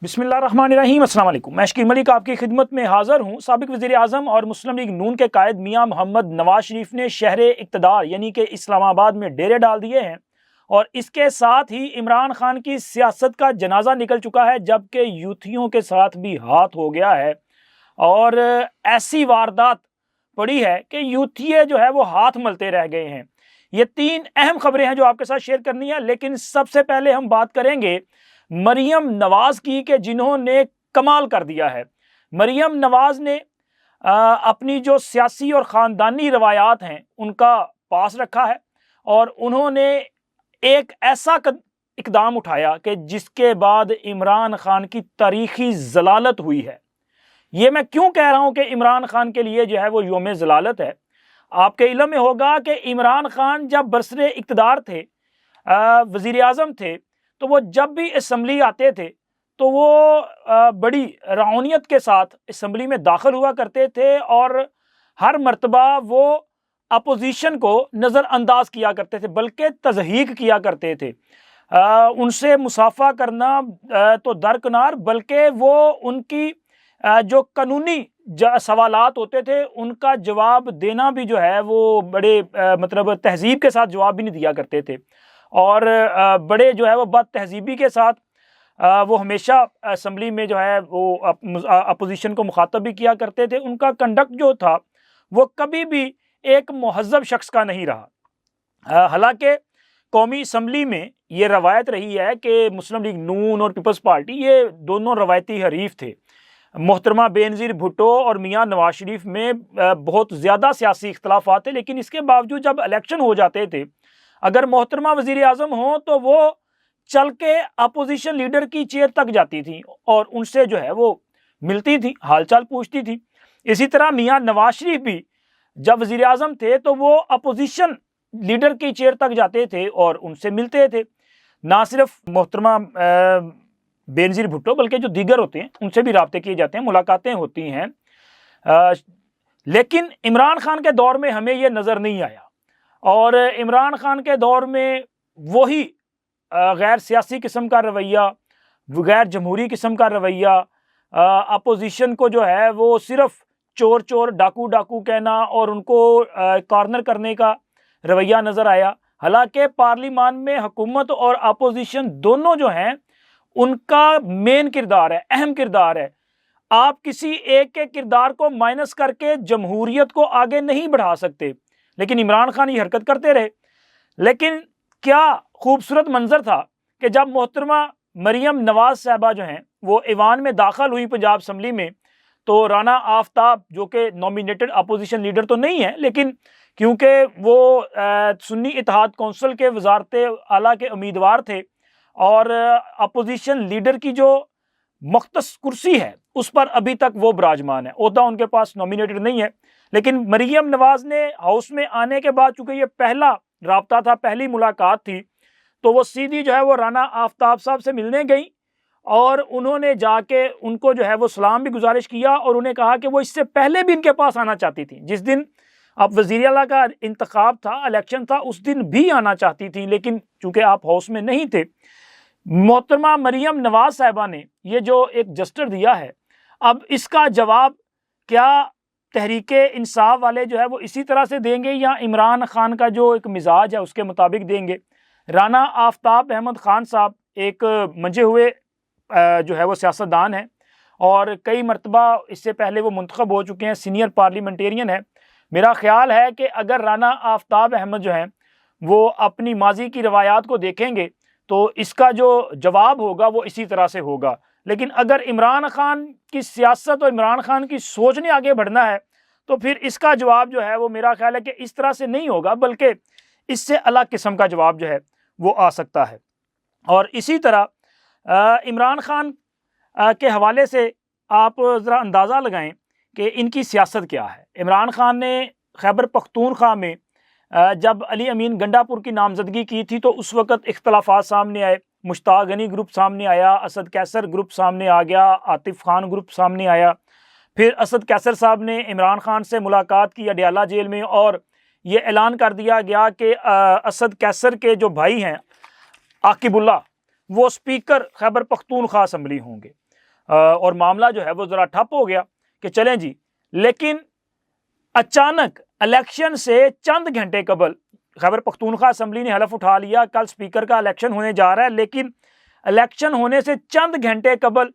बिस्मिल्लाहिर्रहमानिर्रहीम। अस्सलाम वालेकुम। मैं शकील मलिक आपकी खिदमत में हाज़िर हूँ। साबिक़ वज़ीर आज़म और मुस्लिम लीग नून के कायद मियाँ मोहम्मद नवाज शरीफ ने शहर इक़्तिदार यानी कि इस्लामाबाद में डेरे डाल दिए हैं और इसके साथ ही इमरान खान की सियासत का जनाजा निकल चुका है, जबकि यूथियों के साथ भी हाथ हो गया है और ऐसी वारदात पड़ी है कि यूथिये जो है वो हाथ मलते रह गए हैं। ये तीन अहम खबरें हैं जो आपके साथ शेयर करनी है, लेकिन सबसे पहले हम बात करेंगे मरियम नवाज की कि जिन्होंने कमाल कर दिया है। मरियम नवाज ने अपनी जो सियासी और ख़ानदानी रवायात हैं उनका पास रखा है और उन्होंने एक ऐसा इक़दाम उठाया कि जिसके बाद इमरान खान की तारीख़ी ज़लालत हुई है। ये मैं क्यों कह रहा हूँ कि इमरान खान के लिए जो है वो यौम ज़लालत है। आपके इल्म में होगा कि इमरान खान जब बरसरे इक़्तिदार थे, वज़ीर आज़म थे, तो वो जब भी असम्बली आते थे तो वो बड़ी रौनियत के साथ असम्बली में दाखिल हुआ करते थे और हर मर्तबा वो अपोजिशन को नज़रअंदाज किया करते थे, बल्कि तज़हीक किया करते थे। उनसे मुसाफ़ा करना तो दरकिनार, बल्कि वो उनकी जो कानूनी सवालात होते थे उनका जवाब देना भी जो है वो बड़े मतलब तहज़ीब के साथ जवाब भी नहीं दिया करते थे और बड़े जो है वो बद तहज़ीबी के साथ वो हमेशा असम्बली में जो है वो अपोजिशन को मुखातब भी किया करते थे। उनका कंडक्ट जो था वो कभी भी एक मुहज़्ज़ब शख्स का नहीं रहा। हालांकि कौमी असम्बली में ये रवायत रही है कि मुस्लिम लीग नून और पीपल्स पार्टी ये दोनों रवायती हरीफ थे। मोहतरमा बेनज़ीर भुट्टो और मियाँ नवाज शरीफ में बहुत ज़्यादा सियासी इख्तलाफात थे, लेकिन इसके बावजूद जब इलेक्शन हो जाते थे, अगर मोहतरमा वज़ीर आज़म हो तो वो चल के अपोजिशन लीडर की चेयर तक जाती थी और उनसे जो है वो मिलती थी, हालचाल पूछती थी। इसी तरह मियाँ नवाज शरीफ भी जब वज़ीर आज़म थे तो वो अपोजिशन लीडर की चेयर तक जाते थे और उनसे मिलते थे। ना सिर्फ मोहतरमा बेनज़ीर भुट्टो बल्कि जो दीगर होते हैं उनसे भी राब्ते किए जाते हैं, मुलाकातें होती हैं। लेकिन इमरान खान के दौर में हमें यह नज़र नहीं आया और इमरान खान के दौर में वही गैर सियासी किस्म का रवैया, गैर जमहूरी किस्म का रवैया, अपोजिशन को जो है वो सिर्फ चोर चोर डाकू डाकू कहना और उनको कॉर्नर करने का रवैया नज़र आया। हालांकि पार्लिमान में हुकूमत और अपोजिशन दोनों जो हैं उनका मेन किरदार है, अहम किरदार है। आप किसी एक के किरदार को माइनस करके जमहूरियत को आगे नहीं बढ़ा सकते, लेकिन इमरान खान ये हरकत करते रहे। लेकिन क्या खूबसूरत मंजर था कि जब मोहतरमा मरियम नवाज साहबा जो हैं वो ईवान में दाखिल हुई पंजाब असम्बली में, तो राना आफ्ताब जो कि नॉमिनेटेड अपोजिशन लीडर तो नहीं है, लेकिन क्योंकि वो सुन्नी इत्तेहाद कौंसिल के वजारत आला के उम्मीदवार थे और अपोजिशन लीडर की जो मुख्तस कुर्सी है उस पर अभी तक वो विराजमान है, ओहदा उनके पास नॉमिनेटेड नहीं है। लेकिन मरियम नवाज ने हाउस में आने के बाद, चूंकि ये पहला राब्ता था, पहली मुलाकात थी, तो वो सीधी जो है वो राना आफ्ताब साहब से मिलने गई और उन्होंने जाके उनको जो है वो सलाम भी गुजारिश किया और उन्हें कहा कि वो इससे पहले भी इनके पास आना चाहती थी। जिस दिन अब वज़ीर आला का इंतखाब था, इलेक्शन था, उस दिन भी आना चाहती थी, लेकिन चूंकि आप हाउस में नहीं थे। मोहतरमा मरियम नवाज साहिबा ने ये जो एक जस्टर दिया है, अब इसका जवाब क्या तहरीके इंसाफ वाले जो है वो इसी तरह से देंगे या इमरान खान का जो एक मिजाज है उसके मुताबिक देंगे। राना आफ्ताब अहमद खान साहब एक मंजे हुए जो है वो सियासतदान है और कई मरतबा इससे पहले वो मुंतखब हो चुके हैं, सीनियर पार्लियामेंटेरियन है। मेरा ख्याल है कि अगर राना आफ्ताब अहमद जो हैं वो अपनी माजी की रवायात को देखेंगे तो इसका जो जवाब होगा वो इसी तरह से होगा। लेकिन अगर इमरान खान की सियासत और इमरान खान की सोच ने आगे बढ़ना है तो फिर इसका जवाब जो है वो मेरा ख्याल है कि इस तरह से नहीं होगा, बल्कि इससे अलग किस्म का जवाब जो है वो आ सकता है। और इसी तरह इमरान खान के हवाले से आप ज़रा अंदाज़ा लगाएं कि इनकी सियासत क्या है। इमरान खान ने खैबर पख्तूनख्वा में जब अली अमीन गंडापुर की नामजदगी की थी तो उस वक़्त इख्तलाफात सामने आए, मुश्ताक गनी ग्रुप सामने आया, असद कैसर ग्रुप सामने आ गया, आतिफ खान ग्रुप सामने आया। फिर असद कैसर साहब ने इमरान खान से मुलाकात की अडयाला जेल में और ये ऐलान कर दिया गया कि असद कैसर के जो भाई हैं आकिबुल्ला वो स्पीकर खैबर पख्तूनख्वा असम्बली होंगे। اور معاملہ جو ہے وہ ذرا ٹھپ ہو گیا کہ چلیں جی. لیکن اچانک الیکشن سے چند گھنٹے قبل خیبر پختونخوا اسمبلی نے حلف اٹھا لیا کل اسپیکر کا الیکشن ہونے جا رہا ہے، لیکن الیکشن ہونے سے چند گھنٹے قبل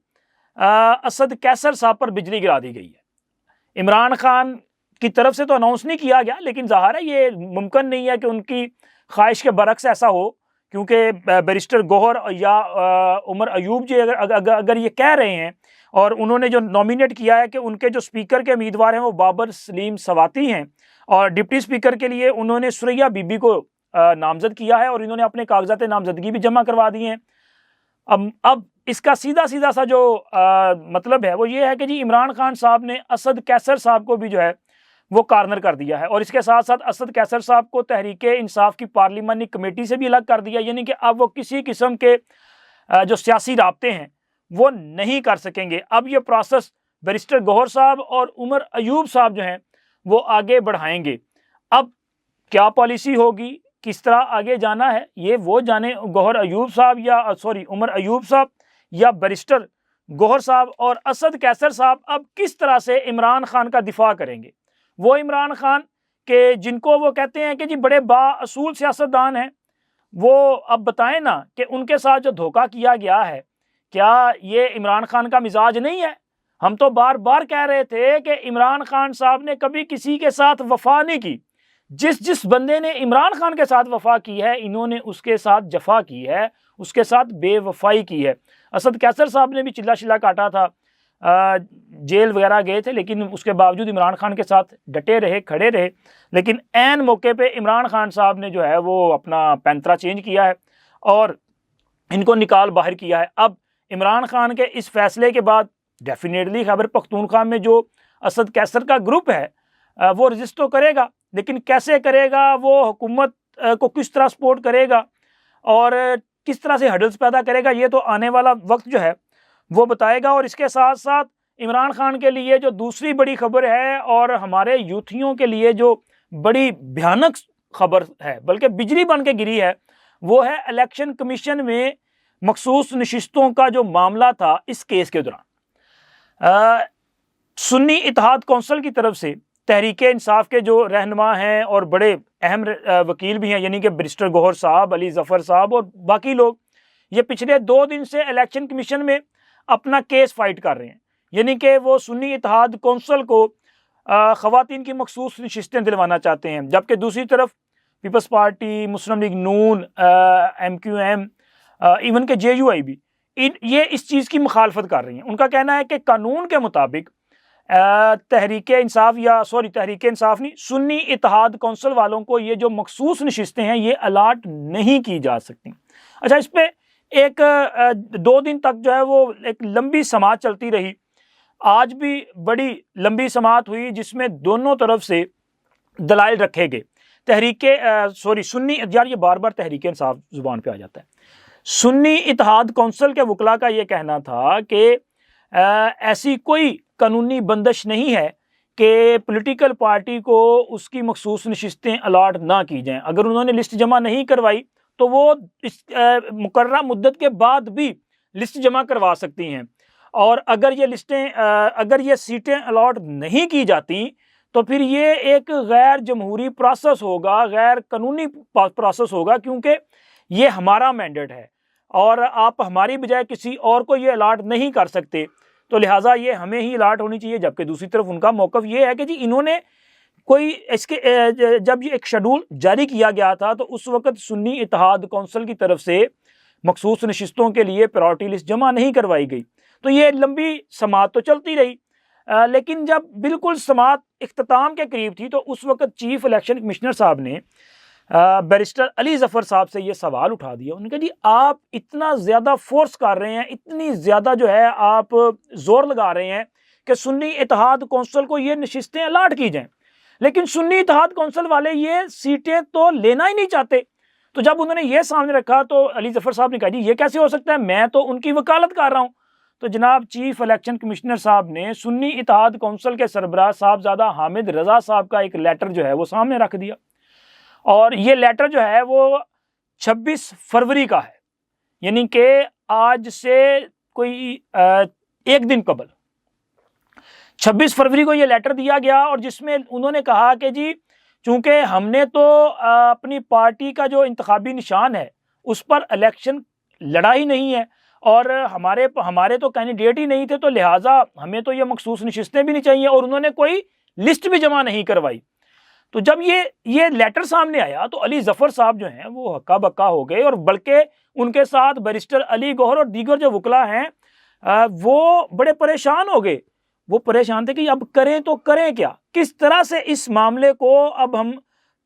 اسد کیسر صاحب پر بجلی گرا دی گئی ہے. عمران خان کی طرف سے تو اناؤنس نہیں کیا گیا، لیکن ظاہر ہے یہ ممکن نہیں ہے کہ ان کی خواہش کے برعکس ایسا ہو، کیونکہ بیرسٹر گوہر یا عمر ایوب جی اگر یہ کہہ رہے ہیں، اور انہوں نے جو نامینیٹ کیا ہے کہ ان کے جو اسپیکر کے امیدوار ہیں وہ بابر سلیم سواتی ہیں، اور ڈپٹی اسپیکر کے لیے انہوں نے سریا بی بی کو نامزد کیا ہے، اور انہوں نے اپنے کاغذات نامزدگی بھی جمع کروا دیے ہیں. اب اس کا سیدھا سا جو مطلب ہے وہ یہ ہے کہ جی عمران خان صاحب نے اسد کیسر صاحب کو بھی جو ہے وہ کارنر کر دیا ہے، اور اس کے ساتھ ساتھ اسد کیسر صاحب کو تحریک انصاف کی پارلیمانی کمیٹی سے بھی الگ کر دیا، یعنی کہ اب وہ کسی قسم کے جو سیاسی رابطے ہیں وہ نہیں کر سکیں گے. اب یہ پروسیس بیرسٹر گوہر صاحب اور عمر ایوب صاحب جو ہیں وہ آگے بڑھائیں گے. اب کیا پالیسی ہوگی، کس طرح آگے جانا ہے، یہ وہ جانے گوہر ایوب صاحب یا عمر ایوب صاحب یا بیرسٹر گوہر صاحب اور اسد کیسر صاحب اب کس طرح سے عمران خان کا دفاع کریں گے. وہ عمران خان کہ جن کو وہ کہتے ہیں کہ جی بڑے با اصول سیاستدان ہیں، وہ اب بتائیں نا کہ ان کے ساتھ جو دھوکہ کیا گیا ہے کیا یہ عمران خان کا مزاج نہیں ہے؟ ہم تو بار بار کہہ رہے تھے کہ عمران خان صاحب نے کبھی کسی کے ساتھ وفا نہیں کی. جس بندے نے عمران خان کے ساتھ وفا کی ہے انہوں نے اس کے ساتھ جفا کی ہے، اس کے ساتھ بے وفائی کی ہے. اسد کیسر صاحب نے بھی چلا شلا کاٹا تھا، جیل وغیرہ گئے تھے، لیکن اس کے باوجود عمران خان کے ساتھ ڈٹے رہے، کھڑے رہے. لیکن عین موقع پہ عمران خان صاحب نے جو ہے وہ اپنا پینترا چینج کیا ہے اور ان کو نکال باہر کیا ہے. اب عمران خان کے اس فیصلے کے بعد ڈیفینیٹلی خیبر پختونخوا میں جو اسد کیسر کا گروپ ہے وہ رجسٹ تو کرے گا، لیکن کیسے کرے گا، وہ حکومت کو کس طرح سپورٹ کرے گا اور کس طرح سے ہڈلز پیدا کرے گا، یہ تو آنے والا وقت جو ہے وہ بتائے گا. اور اس کے ساتھ ساتھ عمران خان کے لیے جو دوسری بڑی خبر ہے اور ہمارے یوتھیوں کے لیے جو بڑی بھیانک خبر ہے، بلکہ بجلی بن کے گری ہے، وہ ہے الیکشن کمیشن میں مخصوص نشستوں کا جو معاملہ تھا. اس کیس کے دوران سنی اتحاد کونسل کی طرف سے تحریک انصاف کے جو رہنما ہیں اور بڑے اہم وکیل بھی ہیں، یعنی کہ بیرسٹر گوہر صاحب، علی ظفر صاحب اور باقی لوگ، یہ پچھلے 2 دن سے الیکشن کمیشن میں اپنا کیس فائٹ کر رہے ہیں. یعنی کہ وہ سنی اتحاد کونسل کو خواتین کی مخصوص نشستیں دلوانا چاہتے ہیں، جبکہ دوسری طرف پیپلز پارٹی، مسلم لیگ نون، MQM، ایون کہ JUI بھی یہ اس چیز کی مخالفت کر رہی ہیں. ان کا کہنا ہے کہ قانون کے مطابق تحریک انصاف تحریک انصاف نہیں، سنی اتحاد کونسل والوں کو یہ جو مخصوص نشستیں ہیں یہ الاٹ نہیں کی جا سکتی. اچھا، اس پہ ایک 2 دن تک جو ہے وہ ایک لمبی سماعت چلتی رہی. آج بھی بڑی لمبی سماعت ہوئی جس میں دونوں طرف سے دلائل رکھے گئے. سنی، یار یہ بار بار تحریک انصاف زبان پہ آ جاتا ہے. سنی اتحاد کونسل کے وکلاء کا یہ کہنا تھا کہ ایسی کوئی قانونی بندش نہیں ہے کہ پولیٹیکل پارٹی کو اس کی مخصوص نشستیں الاٹ نہ کی جائیں. اگر انہوں نے لسٹ جمع نہیں کروائی تو وہ اس مقررہ مدت کے بعد بھی لسٹ جمع کروا سکتی ہیں، اور اگر یہ سیٹیں الاٹ نہیں کی جاتی تو پھر یہ ایک غیر جمہوری پروسیس ہوگا، غیر قانونی پروسیس ہوگا، کیونکہ یہ ہمارا مینڈیٹ ہے اور آپ ہماری بجائے کسی اور کو یہ الاٹ نہیں کر سکتے، تو لہٰذا یہ ہمیں ہی الاٹ ہونی چاہیے. جبکہ دوسری طرف ان کا موقف یہ ہے کہ جی انہوں نے جب یہ ایک شیڈول جاری کیا گیا تھا تو اس وقت سنی اتحاد کونسل کی طرف سے مخصوص نشستوں کے لیے پرائورٹی لسٹ جمع نہیں کروائی گئی. تو یہ لمبی سماعت تو چلتی رہی، لیکن جب بالکل سماعت اختتام کے قریب تھی تو اس وقت چیف الیکشن کمشنر صاحب نے بیرسٹر علی ظفر صاحب سے یہ سوال اٹھا دیا. انہوں نے کہا جی آپ اتنا زیادہ فورس کر رہے ہیں، اتنی زیادہ جو ہے آپ زور لگا رہے ہیں کہ سنی اتحاد کونسل کو یہ نشستیں الاٹ کی جائیں، لیکن سنی اتحاد کونسل والے یہ سیٹیں تو لینا ہی نہیں چاہتے. تو جب انہوں نے یہ سامنے رکھا تو علی ظفر صاحب نے کہا جی یہ کیسے ہو سکتا ہے، میں تو ان کی وکالت کر رہا ہوں. تو جناب چیف الیکشن کمشنر صاحب نے سنی اتحاد کونسل کے سربراہ صاحبزادہ حامد رضا صاحب کا ایک لیٹر جو ہے وہ سامنے رکھ دیا، اور یہ لیٹر جو ہے وہ 26 فروری کا ہے، یعنی کہ آج سے کوئی एक दिन कबल 26 फरवरी को ये लेटर दिया गया, और जिसमें उन्होंने कहा कि जी चूंकि हमने तो अपनी पार्टी का जो इंतखाबी निशान है उस पर इलेक्शन लड़ा ही नहीं है, और हमारे तो कैंडिडेट ही नहीं थे, तो लिहाजा हमें तो ये मखसूस नशिस्तें भी नहीं चाहिए, और उन्होंने कोई लिस्ट भी जमा नहीं करवाई। तो जब ये लेटर सामने आया तो अली जफर साहब जो हैं वो हक्का बक्का हो गए, और बल्कि उनके साथ बैरिस्टर अली गौहर और दीगर जो वकला हैं वो बड़े परेशान हो गए। वो परेशान थे कि अब करें तो करें क्या, किस तरह से इस मामले को अब हम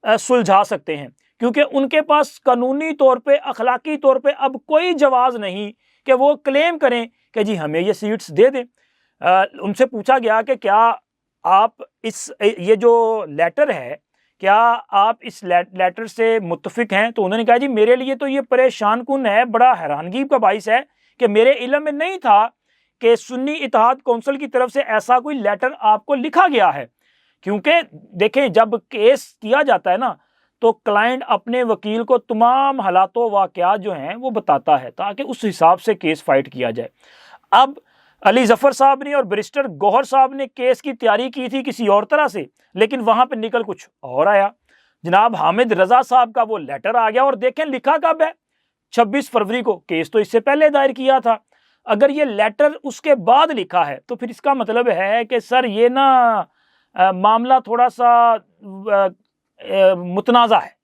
सुलझा सकते हैं, क्योंकि उनके पास कानूनी तौर पे, अखलाकी तौर पे अब कोई जवाज़ नहीं कि वो क्लेम करें कि जी हमें ये सीट्स दे दें। उनसे पूछा गया कि क्या आप ये जो लेटर है, क्या आप इस लेटर से मुत्तफिक हैं? तो उन्होंने कहा जी मेरे लिए तो ये परेशान कुन है, बड़ा हैरानगी का बाइस है कि मेरे इल्म में नहीं था कि सुन्नी इत्तेहाद कौंसिल की तरफ से ऐसा कोई लेटर आपको लिखा गया है। क्योंकि देखें, जब केस किया जाता है ना तो क्लाइंट अपने वकील को तमाम हालातों वाक़यात जो हैं वो बताता है ताकि उस हिसाब से केस फाइट किया जाए। अब अली जफर साहब ने और बैरिस्टर गौहर साहब ने केस की तैयारी की थी किसी और तरह से, लेकिन वहां पर निकल कुछ और आया। जनाब हामिद रजा साहब का वो लेटर आ गया, और देखें लिखा कब है, 26 फरवरी को। केस तो इससे पहले दायर किया था। अगर ये लेटर उसके बाद लिखा है तो फिर इसका मतलब है कि सर ये ना मामला थोड़ा सा मुतनाज़ा है,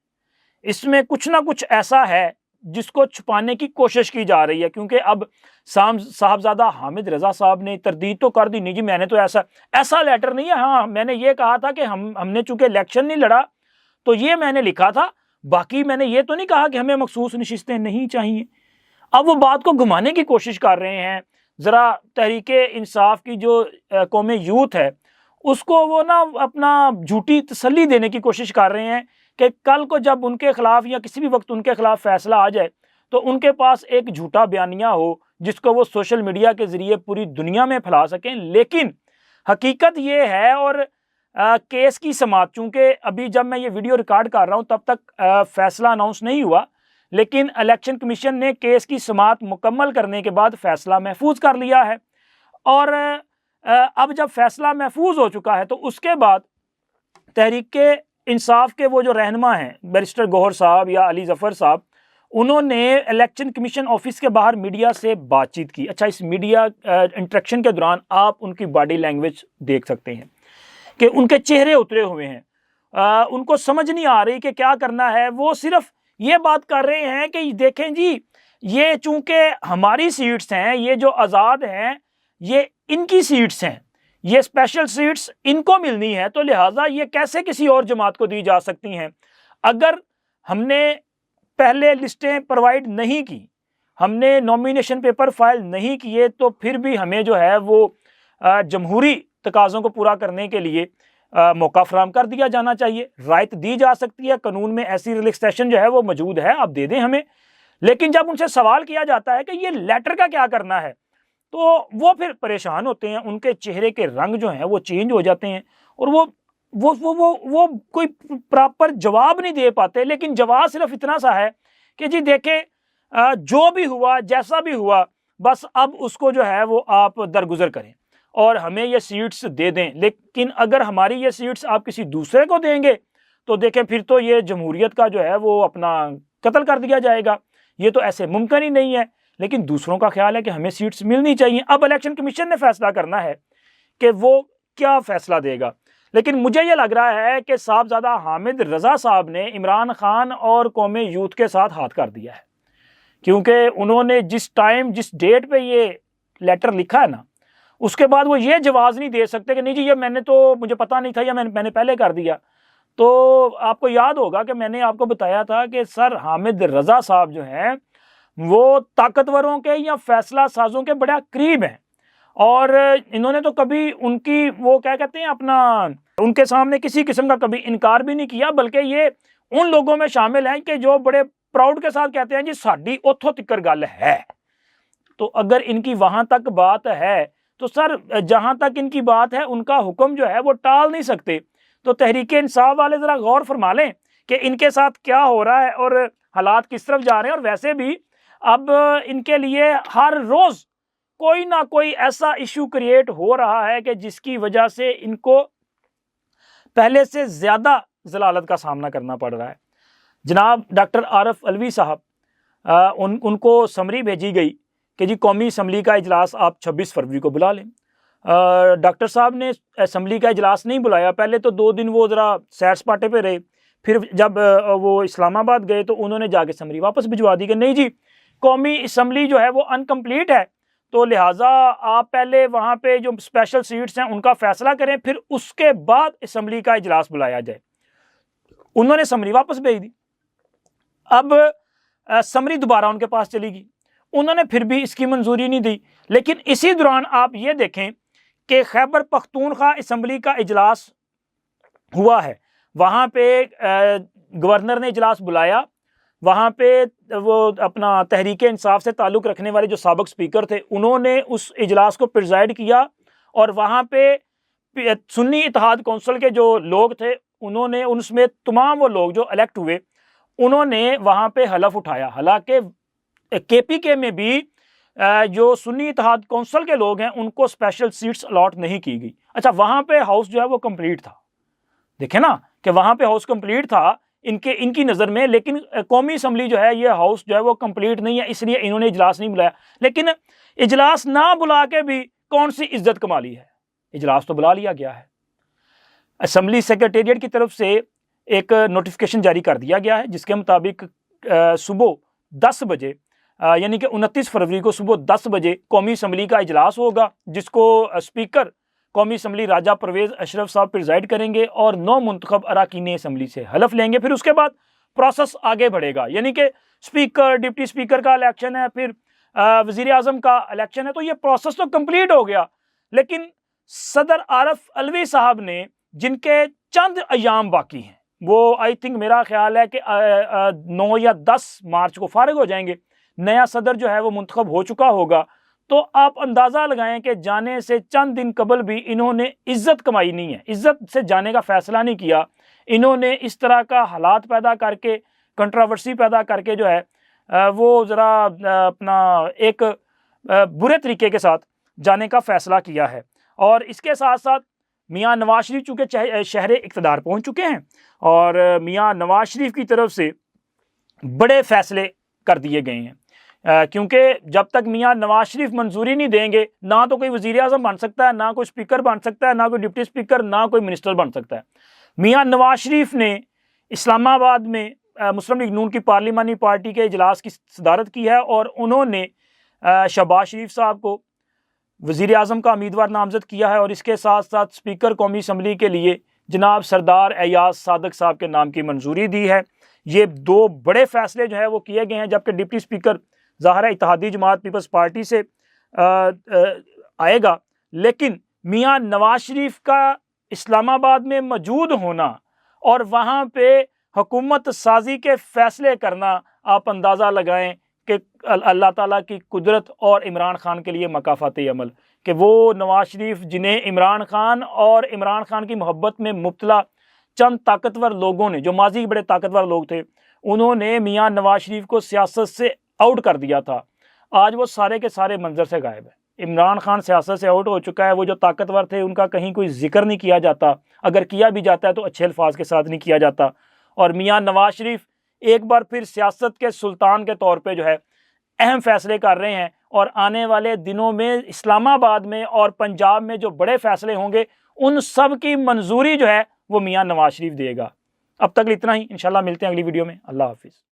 इसमें कुछ ना कुछ ऐसा है जिसको छुपाने की कोशिश की जा रही है। क्योंकि अब साहबजादा हामिद रजा साहब ने तरदीद तो कर दी, नहीं जी मैंने तो ऐसा लेटर नहीं है, हाँ मैंने ये कहा था कि हमने चूंकि इलेक्शन नहीं लड़ा तो ये मैंने लिखा था, बाकी मैंने ये तो नहीं कहा कि हमें मखसूस नशिस्तें नहीं चाहिए। अब वो बात को घुमाने की कोशिश कर रहे हैं। ज़रा तहरीके इंसाफ की जो कौम यूथ है उसको वो ना अपना झूठी तसल्ली देने की कोशिश कर रहे हैं कि कल को जब उनके खिलाफ या किसी भी वक्त उनके खिलाफ फैसला आ जाए तो उनके पास एक झूठा बयानिया हो जिसको वो सोशल मीडिया के ज़रिए पूरी दुनिया में फैला सकें। लेकिन हकीकत ये है, और केस की समाअत, चूँकि अभी जब मैं ये वीडियो रिकॉर्ड कर रहा हूँ तब तक फैसला अनाउंस नहीं हुआ, लेकिन इलेक्शन कमीशन ने केस की समाअत मुकम्मल करने के बाद फैसला महफूज कर लिया है। और अब जब फैसला महफूज हो चुका है तो उसके बाद तहरीके इंसाफ के वो जो रहनुमा हैं बैरिस्टर गौहर साहब या अली जफर साहब, उन्होंने इलेक्शन कमीशन ऑफिस के बाहर मीडिया से बातचीत की। अच्छा, इस मीडिया इंटरेक्शन के दौरान आप उनकी बॉडी लैंग्वेज देख सकते हैं कि उनके चेहरे उतरे हुए हैं, उनको समझ नहीं आ रही कि क्या करना है। वो सिर्फ ये बात कर रहे हैं कि देखें जी ये चूंकि हमारी सीट्स हैं, ये जो आज़ाद हैं ये इनकी सीट्स हैं, ये स्पेशल सीट्स इनको मिलनी है, तो लिहाजा ये कैसे किसी और जमात को दी जा सकती हैं। अगर हमने पहले लिस्टें प्रोवाइड नहीं की, हमने नॉमिनेशन पेपर फाइल नहीं किए, तो फिर भी हमें जो है वो जमहूरी तकाज़ों को पूरा करने के लिए मौका फराहम कर दिया जाना चाहिए। रायत दी जा सकती है, कानून में ऐसी रिलैक्सेशन जो है वो मौजूद है, आप दे दें हमें। लेकिन जब उनसे सवाल किया जाता है कि ये लेटर का क्या करना है तो वो फिर परेशान होते हैं, उनके चेहरे के रंग जो हैं वो चेंज हो जाते हैं, और वो कोई प्रॉपर जवाब नहीं दे पाते। लेकिन जवाब सिर्फ इतना सा है कि जी देखें जो भी हुआ, जैसा भी हुआ, बस अब उसको जो है वो आप दरगुजर करें और हमें ये सीट्स दे दें। लेकिन अगर हमारी ये सीट्स आप किसी दूसरे को देंगे तो देखें फिर तो ये जमहूरियत का जो है वो अपना कत्ल कर दिया जाएगा। ये तो ऐसे मुमकिन ही नहीं है। लेकिन दूसरों का ख्याल है कि हमें सीट्स मिलनी चाहिए। अब इलेक्शन कमीशन ने फैसला करना है कि वो क्या फैसला देगा। लेकिन मुझे ये लग रहा है कि साहबजादा हामिद रजा साहब ने इमरान खान और कौम यूथ के साथ हाथ कर दिया है, क्योंकि उन्होंने जिस टाइम जिस डेट पे ये लेटर लिखा है ना, उसके बाद वो ये जवाब नहीं दे सकते कि नहीं जी ये मुझे पता नहीं था या मैंने पहले कर दिया। तो आपको याद होगा कि मैंने आपको बताया था कि सर हामिद रजा साहब जो हैं वो ताकतवरों के या फैसला साजों के बड़ा करीब हैं, और इन्होंने तो कभी उनकी वो क्या कहते हैं अपना उनके सामने किसी किस्म का कभी इनकार भी नहीं किया, बल्कि ये उन लोगों में शामिल हैं कि जो बड़े प्राउड के साथ कहते हैं जी साडी ओथों तिक्कर गल है। तो अगर इनकी वहां तक बात है तो सर जहां तक इनकी बात है उनका हुक्म जो है वो टाल नहीं सकते। तो तहरीके इंसाफ वाले जरा गौर फरमा लें कि इनके साथ क्या हो रहा है और हालात किस तरफ जा रहे हैं। और वैसे भी अब इनके लिए हर रोज کوئی نہ کوئی ایسا ایشو کریٹ ہو رہا ہے کہ جس کی وجہ سے ان کو پہلے سے زیادہ ضلالت کا سامنا کرنا پڑ رہا ہے۔ جناب ڈاکٹر عارف علوی صاحب، ان کو سمری بھیجی گئی کہ جی قومی اسمبلی کا اجلاس آپ 26 فروری کو بلا لیں۔ ڈاکٹر صاحب نے اسمبلی کا اجلاس نہیں بلایا، پہلے تو 2 دن وہ ذرا سیر سپاٹے پہ رہے، پھر جب وہ اسلام آباد گئے تو انہوں نے جا کے سمری واپس بھجوا دی کہ نہیں جی قومی اسمبلی جو ہے وہ انکمپلیٹ ہے، تو لہٰذا آپ پہلے وہاں پہ جو اسپیشل سیٹس ہیں ان کا فیصلہ کریں، پھر اس کے بعد اسمبلی کا اجلاس بلایا جائے۔ انہوں نے سمری واپس بھیج دی۔ اب سمری دوبارہ ان کے پاس چلی گئی، انہوں نے پھر بھی اس کی منظوری نہیں دی۔ لیکن اسی دوران آپ یہ دیکھیں کہ خیبر پختونخوا اسمبلی کا اجلاس ہوا ہے، وہاں پہ گورنر نے اجلاس بلایا، وہاں پہ وہ اپنا تحریک انصاف سے تعلق رکھنے والے جو سابق سپیکر تھے انہوں نے اس اجلاس کو پریزائڈ کیا، اور وہاں پہ سنی اتحاد کونسل کے جو لوگ تھے انہوں نے ان سمیت تمام وہ لوگ جو الیکٹ ہوئے انہوں نے وہاں پہ حلف اٹھایا۔ حالانکہ کے پی کے میں بھی جو سنی اتحاد کونسل کے لوگ ہیں ان کو اسپیشل سیٹس الاٹ نہیں کی گئی۔ اچھا وہاں پہ ہاؤس جو ہے وہ کمپلیٹ تھا، دیکھیں نا کہ وہاں پہ ہاؤس کمپلیٹ تھا ان کی نظر میں، لیکن قومی اسمبلی جو ہے یہ ہاؤس جو ہے وہ کمپلیٹ نہیں ہے، اس لیے انہوں نے اجلاس نہیں بلایا۔ لیکن اجلاس نہ بلا کے بھی کون سی عزت کما لی ہے، اجلاس تو بلا لیا گیا ہے۔ اسمبلی سیکریٹریٹ کی طرف سے ایک نوٹیفیکیشن جاری کر دیا گیا ہے جس کے مطابق صبح 10 بجے یعنی کہ 29 فروری کو صبح 10 بجے قومی اسمبلی کا اجلاس ہوگا، جس کو اسپیکر قومی اسمبلی راجہ پرویز اشرف صاحب پریزائڈ کریں گے اور 9 منتخب اراکین اسمبلی سے حلف لیں گے۔ پھر اس کے بعد پروسیس آگے بڑھے گا، یعنی کہ اسپیکر، ڈپٹی اسپیکر کا الیکشن ہے، پھر وزیر اعظم کا الیکشن ہے، تو یہ پروسیس تو کمپلیٹ ہو گیا۔ لیکن صدر عارف علوی صاحب نے جن کے چند ایام باقی ہیں، وہ آئی تھنک میرا خیال ہے کہ 9 یا 10 مارچ کو فارغ ہو جائیں گے، نیا صدر جو ہے وہ منتخب ہو چکا ہوگا، تو آپ اندازہ لگائیں کہ جانے سے چند دن قبل بھی انہوں نے عزت کمائی نہیں ہے، عزت سے جانے کا فیصلہ نہیں کیا۔ انہوں نے اس طرح کا حالات پیدا کر کے، کنٹراورسی پیدا کر کے جو ہے وہ ذرا اپنا ایک برے طریقے کے ساتھ جانے کا فیصلہ کیا ہے۔ اور اس کے ساتھ ساتھ میاں نواز شریف چونکہ شہر اقتدار پہنچ چکے ہیں، اور میاں نواز شریف کی طرف سے بڑے فیصلے کر دیے گئے ہیں، کیونکہ جب تک میاں نواز شریف منظوری نہیں دیں گے نہ تو کوئی وزیر اعظم بن سکتا ہے، نہ کوئی اسپیکر بن سکتا ہے، نہ کوئی ڈپٹی اسپیکر، نہ کوئی منسٹر بن سکتا ہے۔ میاں نواز شریف نے اسلام آباد میں مسلم لیگ نون کی پارلیمانی پارٹی کے اجلاس کی صدارت کی ہے، اور انہوں نے شہباز شریف صاحب کو وزیر اعظم کا امیدوار نامزد کیا ہے، اور اس کے ساتھ ساتھ اسپیکر قومی اسمبلی کے لیے جناب سردار ایاز صادق صاحب کے نام کی منظوری دی ہے۔ یہ 2 بڑے فیصلے جو ہے وہ کیے گئے ہیں، جبکہ ڈپٹی اسپیکر ظاہر ہے اتحادی جماعت پیپلز پارٹی سے آئے گا، لیکن میاں نواز شریف کا اسلام آباد میں موجود ہونا اور وہاں پہ حکومت سازی کے فیصلے کرنا، آپ اندازہ لگائیں کہ اللہ تعالیٰ کی قدرت اور عمران خان کے لیے مکافاتی عمل، کہ وہ نواز شریف جنہیں عمران خان اور عمران خان کی محبت میں مبتلا چند طاقتور لوگوں نے، جو ماضی کے بڑے طاقتور لوگ تھے، انہوں نے میاں نواز شریف کو سیاست سے آؤٹ کر دیا تھا، آج وہ سارے کے سارے منظر سے غائب ہے۔ عمران خان سیاست سے آؤٹ ہو چکا ہے، وہ جو طاقتور تھے ان کا کہیں کوئی ذکر نہیں کیا جاتا، اگر کیا بھی جاتا ہے تو اچھے الفاظ کے ساتھ نہیں کیا جاتا، اور میاں نواز شریف ایک بار پھر سیاست کے سلطان کے طور پہ جو ہے اہم فیصلے کر رہے ہیں، اور آنے والے دنوں میں اسلام آباد میں اور پنجاب میں جو بڑے فیصلے ہوں گے ان سب کی منظوری جو ہے وہ میاں نواز شریف دے گا۔ اب تک اتنا ہی، انشاءاللہ ملتے ہیں اگلی ویڈیو میں۔ اللہ حافظ۔